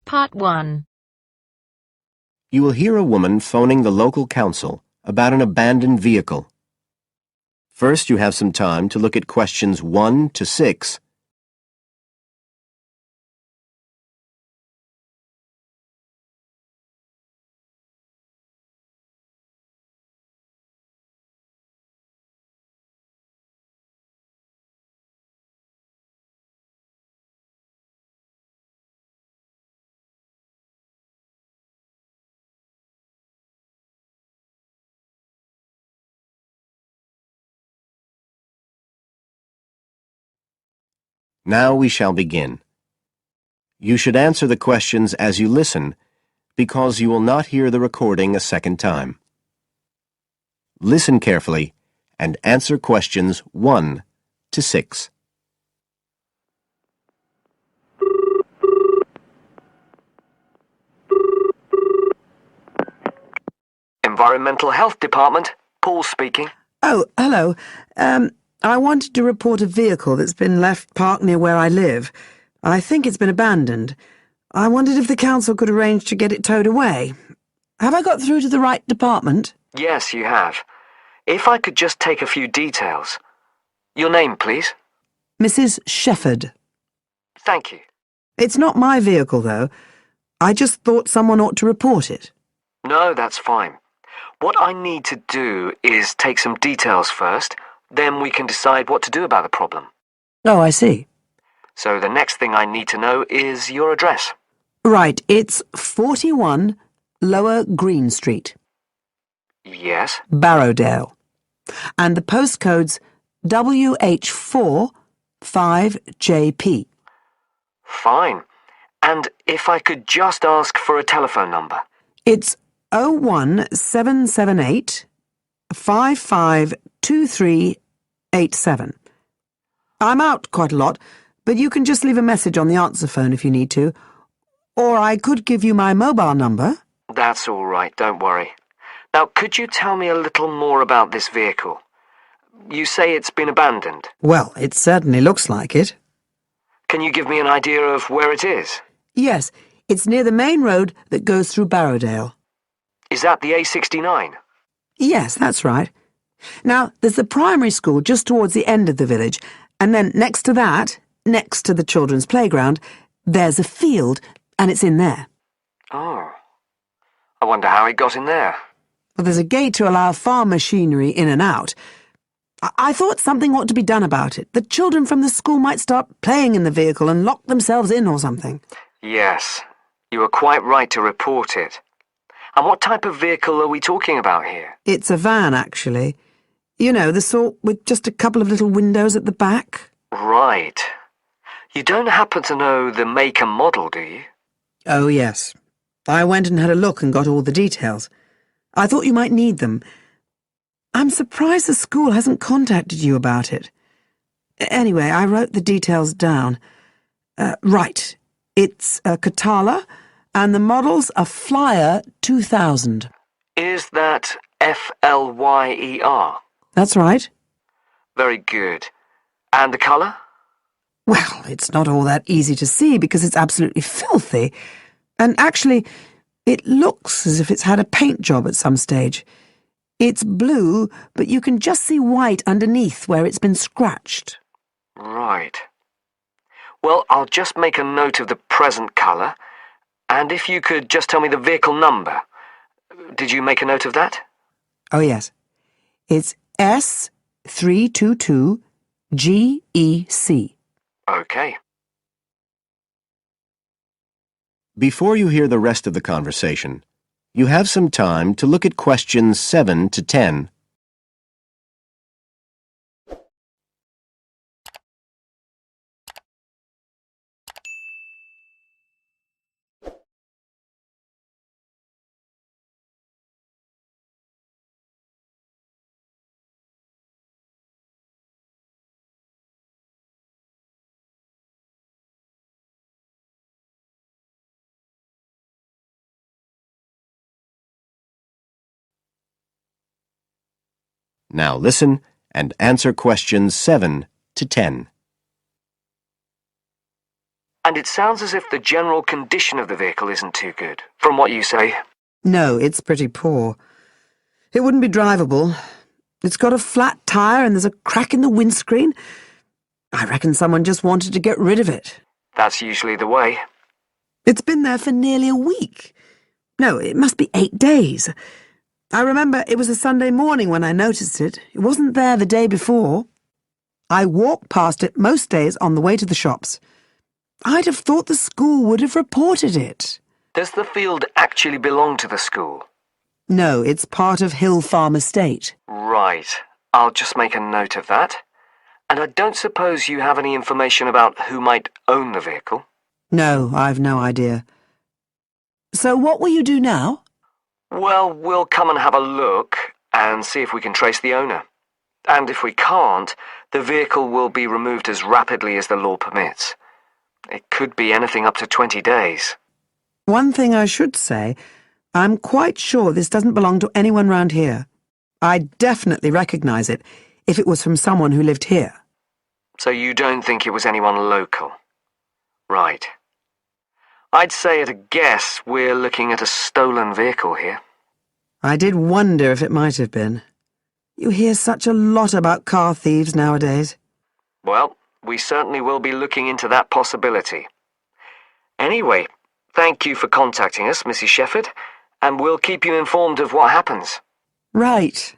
Part 1. You will hear a woman phoning the local council about an abandoned vehicle. First, you have some time to look at questions 1 to 6. Now we shall begin. You should answer the questions as you listen, because you will not hear the recording a second time. Listen carefully and answer questions 1 to 6. Environmental Health Department, Paul speaking. Oh, hello. I wanted to report a vehicle that's been left parked near where I live. I think it's been abandoned. I wondered if the council could arrange to get it towed away. Have I got through to the right department? Yes, you have. If I could just take a few details. Your name, please? Mrs. Shefford. Thank you. It's not my vehicle, though. I just thought someone ought to report it. No, that's fine. What I need to do is take some details first, then we can decide what to do about the problem. Oh, I see. So the next thing I need to know is your address. Right, it's 41 Lower Green Street, Yes? Barrowdale. And the postcode's WH4 5JP. Fine. And if I could just ask for a telephone number. It's 01778 552387. I'm out quite a lot, but you can just leave a message on the answer phone if you need to. Or I could give you my mobile number. That's all right, don't worry. Now, could you tell me a little more about this vehicle? You say it's been abandoned. Well, it certainly looks like it. Can you give me an idea of where it is? Yes, it's near the main road that goes through Barrowdale. Is that the A69? Yes, that's right. Now, there's the primary school just towards the end of the village, and then next to that, next to the children's playground, there's a field, and it's in there. Oh. I wonder how it got in there. Well, there's a gate to allow farm machinery in and out. I thought something ought to be done about it. The children from the school might start playing in the vehicle and lock themselves in or something. Yes, you were quite right to report it. And what type of vehicle are we talking about here? It's a van, actually. You know, the sort with just a couple of little windows at the back. Right. You don't happen to know the make and model, do you? Oh, yes. I went and had a look and got all the details. I thought you might need them. I'm surprised the school hasn't contacted you about it. Anyway, I wrote the details down. Right. It's a Catala, and the model's a Flyer 2000. Is that Flyer? That's right. Very good. And the colour? Well, it's not all that easy to see because it's absolutely filthy. And actually, it looks as if it's had a paint job at some stage. It's blue, but you can just see white underneath where it's been scratched. Right. Well, I'll just make a note of the present colour, and if you could just tell me the vehicle number. Did you make a note of that? Oh, yes. It's S322GEC. Okay. Before you hear the rest of the conversation, you have some time to look at questions 7 to 10. Now listen and answer questions 7 to 10. And it sounds as if the general condition of the vehicle isn't too good, from what you say. No, it's pretty poor. It wouldn't be drivable. It's got a flat tire and there's a crack in the windscreen. I reckon someone just wanted to get rid of it. That's usually the way. It's been there for nearly a week. No, it must be 8 days. I remember it was a Sunday morning when I noticed it. It wasn't there the day before. I walk past it most days on the way to the shops. I'd have thought the school would have reported it. Does the field actually belong to the school? No, it's part of Hill Farm Estate. Right. I'll just make a note of that. And I don't suppose you have any information about who might own the vehicle? No, I've no idea. So what will you do now? Well, we'll come and have a look and see if we can trace the owner. And if we can't, the vehicle will be removed as rapidly as the law permits. It could be anything up to 20 days. One thing I should say, I'm quite sure this doesn't belong to anyone round here. I'd definitely recognise it if it was from someone who lived here. So you don't think it was anyone local? Right. I'd say at a guess we're looking at a stolen vehicle here. I did wonder if it might have been. You hear such a lot about car thieves nowadays. Well, we certainly will be looking into that possibility. Anyway, thank you for contacting us, Mrs. Shepherd, and we'll keep you informed of what happens. Right.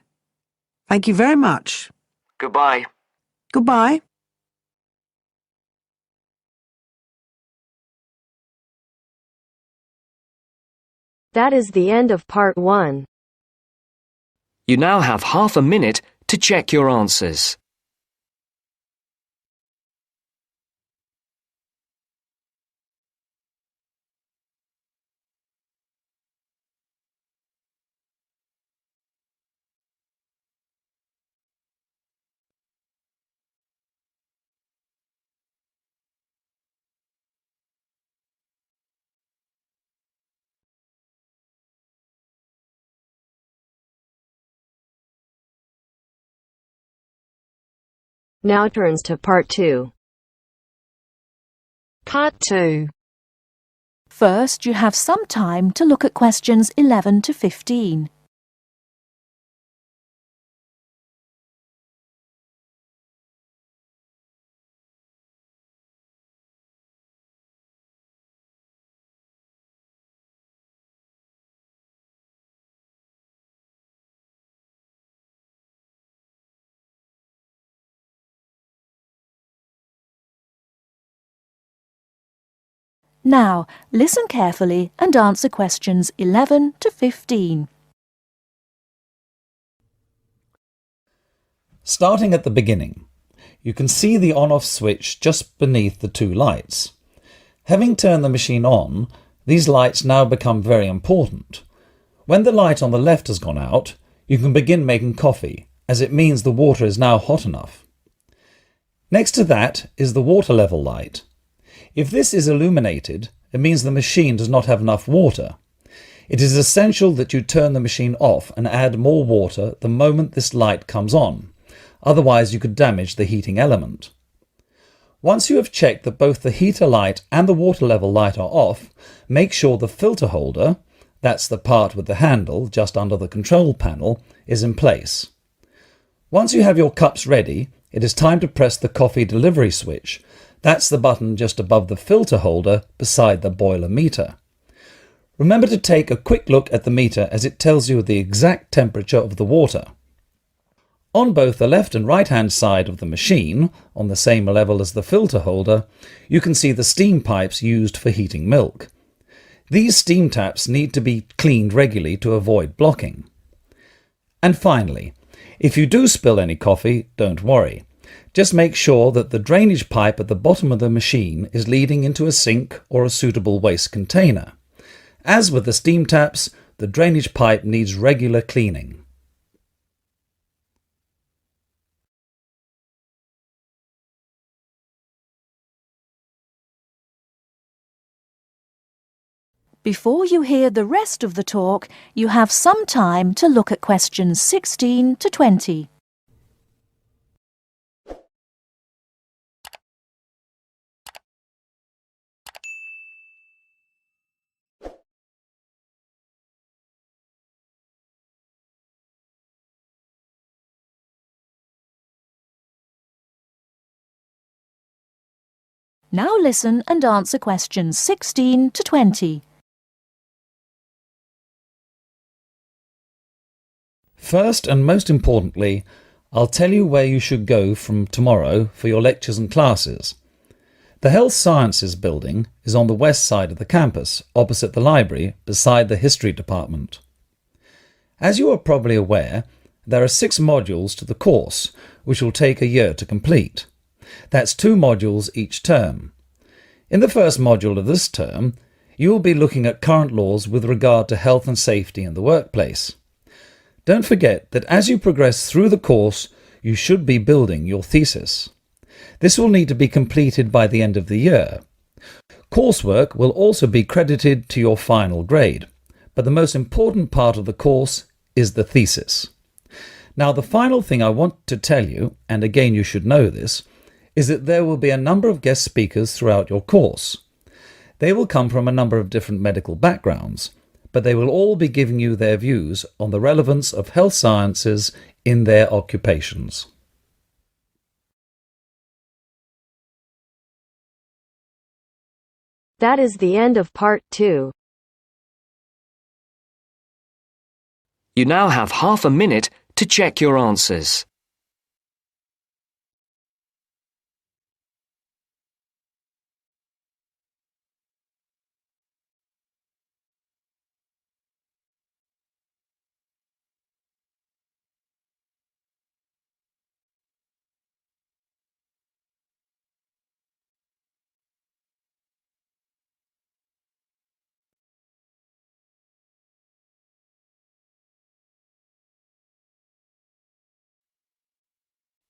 Thank you very much. Goodbye. Goodbye. That is the end of part 1. You now have half a minute to check your answers. Now turns to part 2. Part 2. First, you have some time to look at questions 11 to 15. Now, listen carefully and answer questions 11 to 15. Starting at the beginning, you can see the on-off switch just beneath the two lights. Having turned the machine on, these lights now become very important. When the light on the left has gone out, you can begin making coffee, as it means the water is now hot enough. Next to that is the water level light. If this is illuminated, it means the machine does not have enough water. It is essential that you turn the machine off and add more water the moment this light comes on. Otherwise, you could damage the heating element. Once you have checked that both the heater light and the water level light are off, make sure the filter holder, that's the part with the handle just under the control panel, is in place. Once you have your cups ready, it is time to press the coffee delivery switch. That's the button just above the filter holder beside the boiler meter. Remember to take a quick look at the meter as it tells you the exact temperature of the water. On both the left and right hand side of the machine, on the same level as the filter holder, you can see the steam pipes used for heating milk. These steam taps need to be cleaned regularly to avoid blocking. And finally, if you do spill any coffee, don't worry. Just make sure that the drainage pipe at the bottom of the machine is leading into a sink or a suitable waste container. As with the steam taps, the drainage pipe needs regular cleaning. Before you hear the rest of the talk, you have some time to look at questions 16 to 20. Now listen and answer questions 16 to 20. First and most importantly, I'll tell you where you should go from tomorrow for your lectures and classes. The Health Sciences building is on the west side of the campus, opposite the library, beside the History department. As you are probably aware, there are 6 modules to the course, which will take a year to complete. That's 2 modules each term. In the first module of this term, you will be looking at current laws with regard to health and safety in the workplace. Don't forget that as you progress through the course, you should be building your thesis. This will need to be completed by the end of the year. Coursework will also be credited to your final grade, but the most important part of the course is the thesis. Now, the final thing I want to tell you, and again you should know this, is that there will be a number of guest speakers throughout your course. They will come from a number of different medical backgrounds, but they will all be giving you their views on the relevance of health sciences in their occupations. That is the end of part 2. You now have half a minute to check your answers.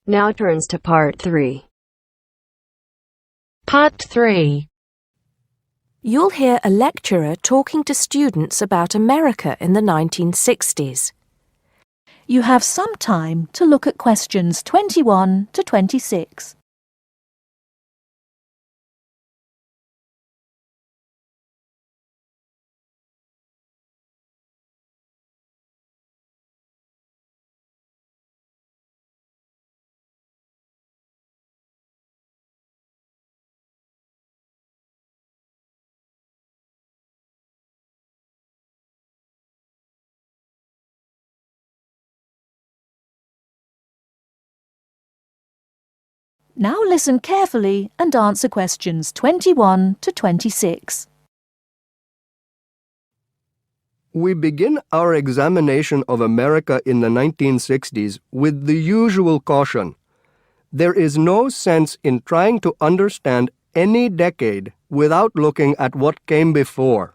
Now turns to part 3. Part 3. You'll hear a lecturer talking to students about America in the 1960s. You have some time to look at questions 21 to 26. Now listen carefully and answer questions 21 to 26. We begin our examination of America in the 1960s with the usual caution. There is no sense in trying to understand any decade without looking at what came before.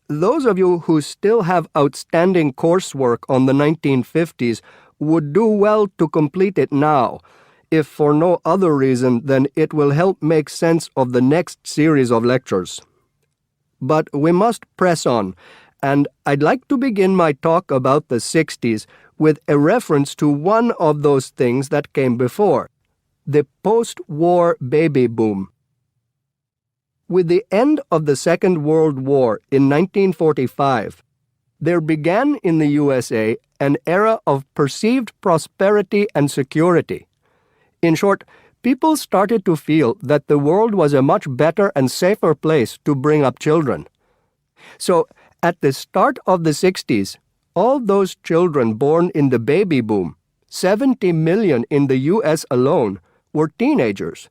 Those of you who still have outstanding coursework on the 1950s would do well to complete it now, if for no other reason than it will help make sense of the next series of lectures. But we must press on, and I'd like to begin my talk about the 60s with a reference to one of those things that came before, the post-war baby boom. With the end of the Second World War in 1945, there began in the USA an era of perceived prosperity and security. In short, people started to feel that the world was a much better and safer place to bring up children. So, at the start of the 60s, all those children born in the baby boom, 70 million in the US alone, were teenagers.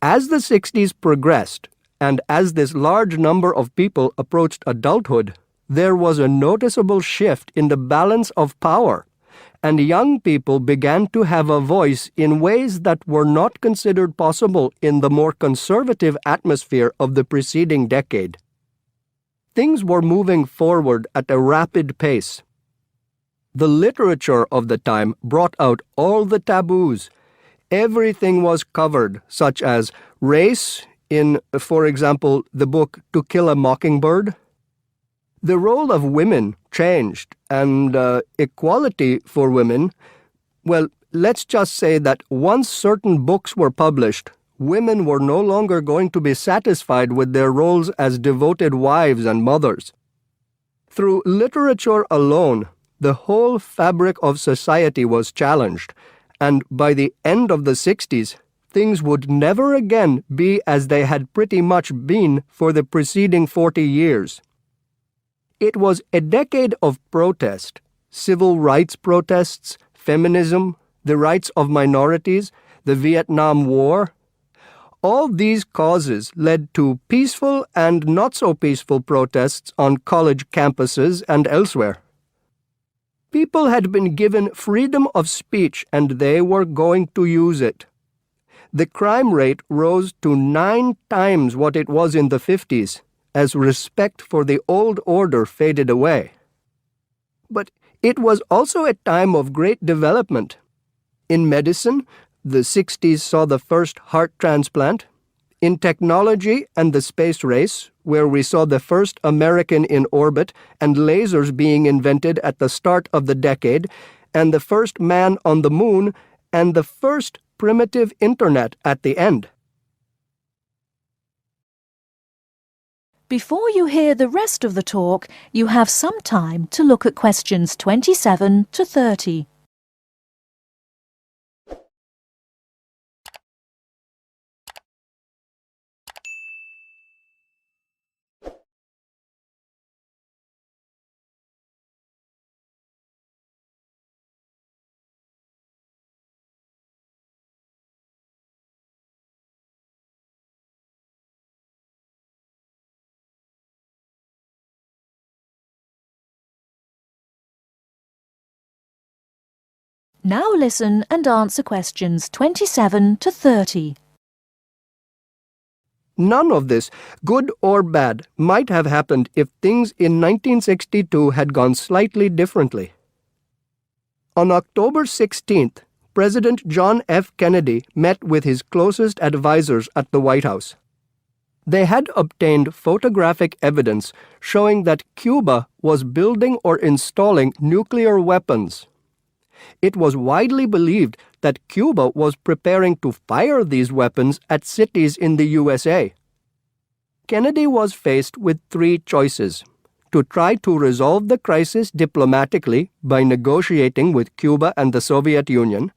As the 60s progressed, and as this large number of people approached adulthood, there was a noticeable shift in the balance of power, and young people began to have a voice in ways that were not considered possible in the more conservative atmosphere of the preceding decade. Things were moving forward at a rapid pace. The literature of the time brought out all the taboos. Everything was covered, such as race in, for example, the book To Kill a Mockingbird. The role of women changed, and equality for women, well, let's just say that once certain books were published, women were no longer going to be satisfied with their roles as devoted wives and mothers. Through literature alone, the whole fabric of society was challenged, and by the end of the 60s, things would never again be as they had pretty much been for the preceding 40 years. It was a decade of protest, civil rights protests, feminism, the rights of minorities, the Vietnam War. All these causes led to peaceful and not-so-peaceful protests on college campuses and elsewhere. People had been given freedom of speech and they were going to use it. The crime rate rose to 9 times what it was in the 50s, as respect for the old order faded away. But it was also a time of great development. In medicine, the 60s saw the first heart transplant. In technology and the space race, where we saw the first American in orbit and lasers being invented at the start of the decade, and the first man on the moon, and the first primitive internet at the end. Before you hear the rest of the talk, you have some time to look at questions 27 to 30. Now listen and answer questions 27 to 30. None of this, good or bad, might have happened if things in 1962 had gone slightly differently. On October 16th, President John F. Kennedy met with his closest advisors at the White House. They had obtained photographic evidence showing that Cuba was building or installing nuclear weapons. It was widely believed that Cuba was preparing to fire these weapons at cities in the USA. Kennedy was faced with 3 choices: to try to resolve the crisis diplomatically by negotiating with Cuba and the Soviet Union,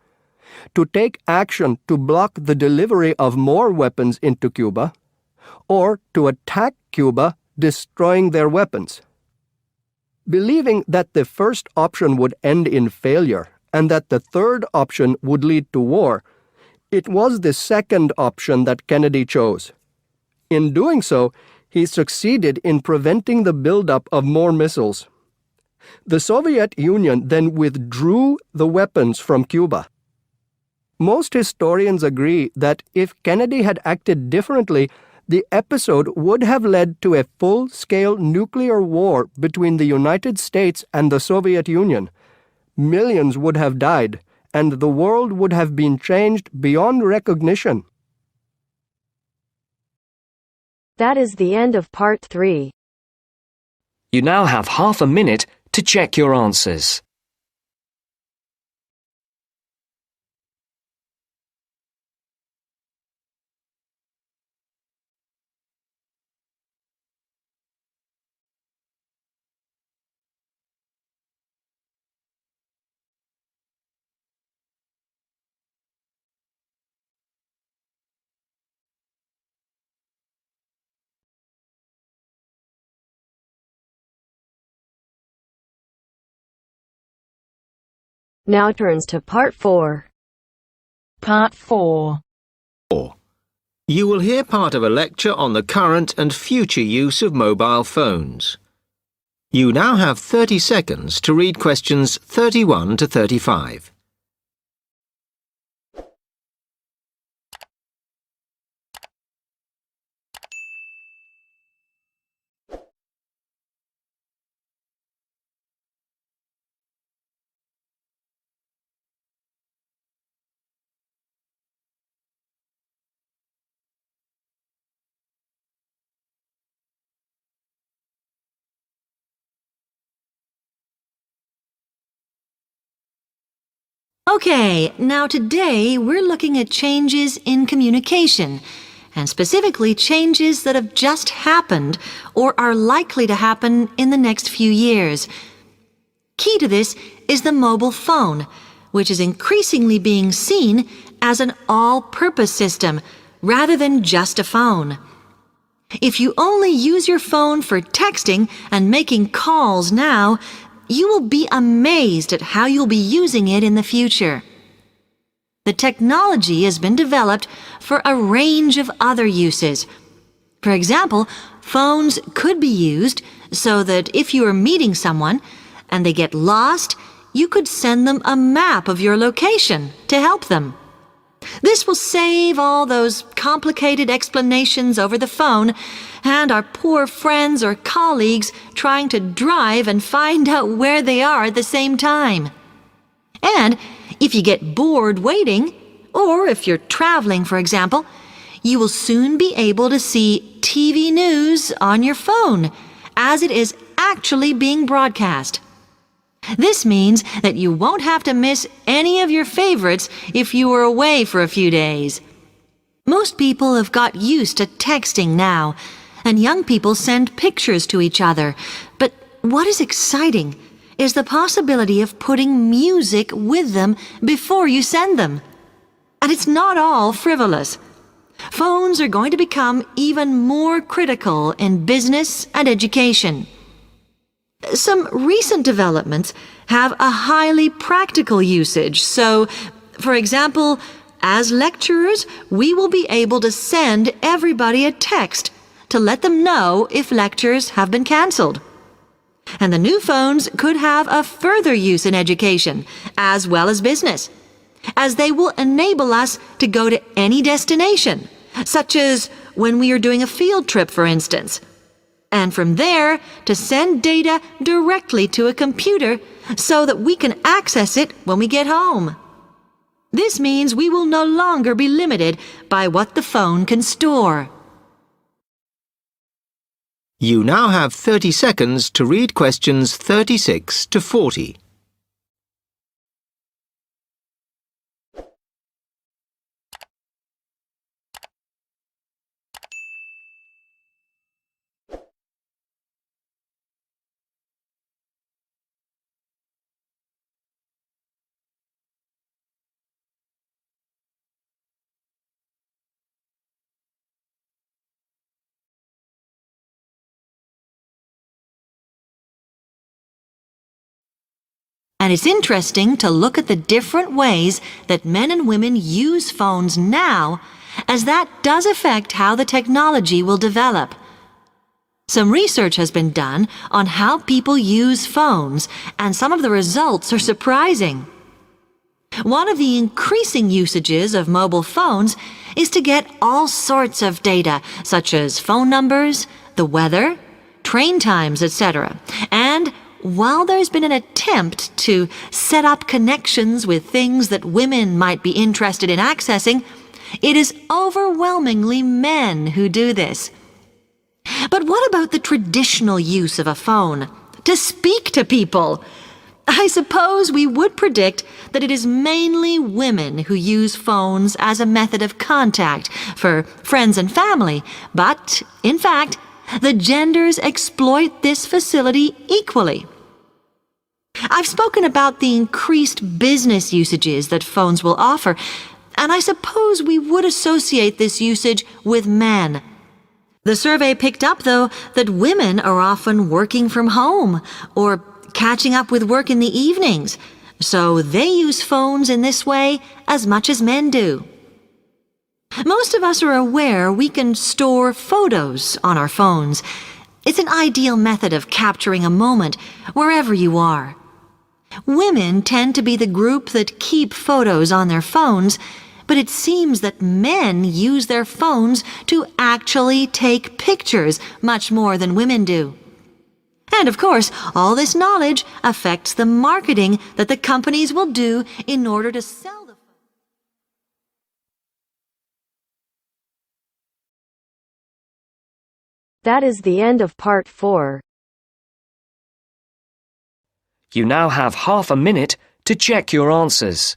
to take action to block the delivery of more weapons into Cuba, or to attack Cuba, destroying their weapons. Believing that the first option would end in failure and that the third option would lead to war, it was the second option that Kennedy chose. In doing so, he succeeded in preventing the buildup of more missiles. The Soviet Union then withdrew the weapons from Cuba. Most historians agree that if Kennedy had acted differently, the episode would have led to a full-scale nuclear war between the United States and the Soviet Union. Millions would have died, and the world would have been changed beyond recognition. That is the end of part 3. You now have half a minute to check your answers. Now turns to part 4. Part 4. You will hear part of a lecture on the current and future use of mobile phones. You now have 30 seconds to read questions 31 to 35. Okay, now today we're looking at changes in communication, and specifically changes that have just happened or are likely to happen in the next few years. Key to this is the mobile phone, which is increasingly being seen as an all-purpose system rather than just a phone. If you only use your phone for texting and making calls now, you will be amazed at how you'll be using it in the future. The technology has been developed for a range of other uses. For example, phones could be used so that if you are meeting someone and they get lost, you could send them a map of your location to help them. This will save all those complicated explanations over the phone and our poor friends or colleagues trying to drive and find out where they are at the same time. And if you get bored waiting, or if you're traveling, for example, you will soon be able to see TV news on your phone as it is actually being broadcast. This means that you won't have to miss any of your favorites if you were away for a few days. Most people have got used to texting now, and young people send pictures to each other. But what is exciting is the possibility of putting music with them before you send them. And it's not all frivolous. Phones are going to become even more critical in business and education. Some recent developments have a highly practical usage. So, for example, as lecturers, we will be able to send everybody a text to let them know if lectures have been canceled. And the new phones could have a further use in education, as well as business, as they will enable us to go to any destination, such as when we are doing a field trip, for instance, and from there to send data directly to a computer so that we can access it when we get home. This means we will no longer be limited by what the phone can store. You now have 30 seconds to read questions 36 to 40. And it's interesting to look at the different ways that men and women use phones now, as that does affect how the technology will develop. Some research has been done on how people use phones, and some of the results are surprising. One of the increasing usages of mobile phones is to get all sorts of data, such as phone numbers, the weather, train times, etc. And while there's been an attempt to set up connections with things that women might be interested in accessing, it is overwhelmingly men who do this. But what about the traditional use of a phone? To speak to people? I suppose we would predict that it is mainly women who use phones as a method of contact for friends and family, but, in fact, the genders exploit this facility equally. I've spoken about the increased business usages that phones will offer, and I suppose we would associate this usage with men. The survey picked up, though, that women are often working from home or catching up with work in the evenings, so they use phones in this way as much as men do. Most of us are aware we can store photos on our phones. It's an ideal method of capturing a moment wherever you are. Women tend to be the group that keep photos on their phones, but it seems that men use their phones to actually take pictures much more than women do. And of course, all this knowledge affects the marketing that the companies will do in order to sell the phone. That is the end of part 4. You now have half a minute to check your answers.